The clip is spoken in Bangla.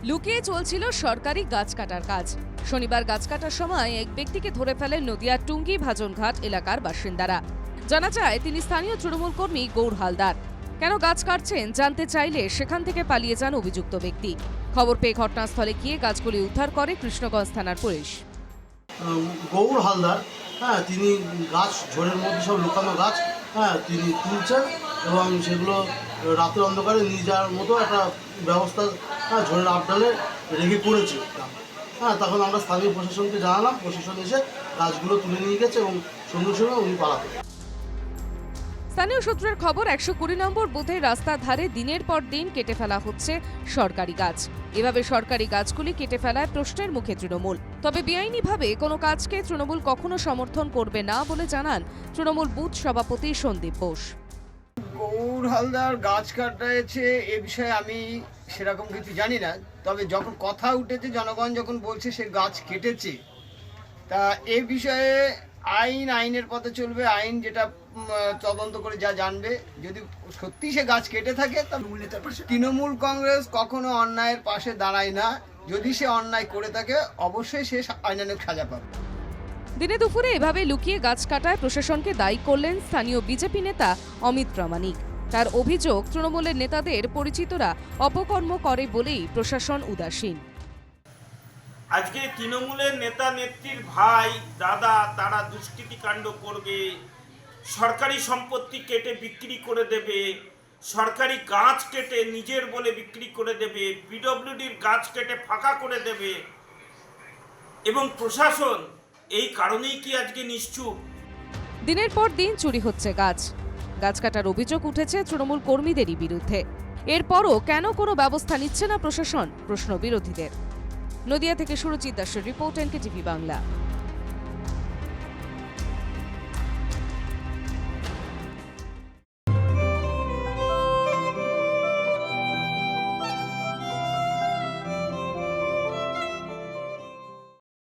লুকিয়ে চলছিল সরকারি গাছ কাটার কাজ। শনিবার গাছ কাটার সময় এক ব্যক্তিকে ধরে ফেলেন নদিয়ার টুঙ্গি ভাজনঘাট এলাকার বাসিন্দারা। জানা যায় তিনি স্থানীয় তৃণমূল কর্মী গৌর হালদার। কেন গাছ কাটছেন জানতে চাইলে সেখান থেকে পালিয়ে যান অভিযুক্ত ব্যক্তি। খবর পেয়ে ঘটনাস্থলে গিয়ে গাছগুলি উদ্ধার করে কৃষ্ণগঞ্জ থানার পুলিশ। গৌর হালদার তিনি গাছ ঝড়ের মধ্যে সব লুকানো গাছ তিনি তুলছেন এবং সেগুলো রাতের অন্ধকারে নিয়ে যাওয়ার মতো একটা ব্যবস্থা ঝড়ের আবডালে রেখে করেছে। তখন আমরা স্থানীয় প্রশাসনকে জানালাম, প্রশাসন এসে গাছগুলো তুলে নিয়ে গেছে এবং সঙ্গে সঙ্গে উনি পালাতে। স্থানীয় সূত্রের খবর, 120 নম্বর বুথে রাস্তার ধারে দিনের পর দিন কেটে ফেলা হচ্ছে সরকারি গাছ। এভাবে সরকারি গাছগুলি কেটে ফেলায় প্রশ্নের মুখে তৃণমূল। তবে বেআইনিভাবে কোনো কাজকে তৃণমূল কখনো সমর্থন করবে না বলে জানান তৃণমূল বুথ সভাপতি সন্দীপ বোস। গৌর হালদার গাছ কাটাচ্ছে এ বিষয়ে আমি সেরকম কিছু জানি না, তবে যখন কথা উঠেছে জনগণ যখন বলছে সে গাছ কেটেছে, তা এ বিষয়ে আইনের পথে চলবে। আইন যেটা তদন্ত করে যা জানবে, যদি সত্যি সে গাছ কেটে থাকে তা তৃণমূল কংগ্রেস কখনো অন্যায়ের পাশে দাঁড়ায় না। যদি সে অন্যায় করে থাকে অবশ্যই সে আইনানুগ সাজা পাবে। দিনে দুপুরে এভাবে লুকিয়ে গাছ কাটায় প্রশাসনকে দায়ী করলেন স্থানীয় বিজেপি নেতা অমিত প্রামাণিক। তার অভিযোগ, তৃণমূলের নেতাদের পরিচিতরা অপকর্ম করে বলেই প্রশাসন উদাসীন। আজকে তৃণমূলের নেতা নেত্রীর ভাই দাদা তারা দুষ্কৃতি কাণ্ড করবে, সরকারি সম্পত্তি কেটে বিক্রি করে দেবে, সরকারি গাছ কেটে নিজের বলে বিক্রি করে দেবে, পিডব্লিউডির গাছ কেটে ফাঁকা করে দেবে, এবং প্রশাসন এই কারণেই কি আজকে নিশ্চুপ? দিনের পর দিন চুরি হচ্ছে গাছ। গাছ কাটার অভিযোগ উঠেছে তৃণমূল কর্মীদেরই বিরুদ্ধে। এরপরও কেন কোনো ব্যবস্থা নিচ্ছে না প্রশাসন, প্রশ্ন বিরোধীদের। নদিয়া থেকে সুরজিৎ দাসের রিপোর্ট, এনকেটিভি বাংলা।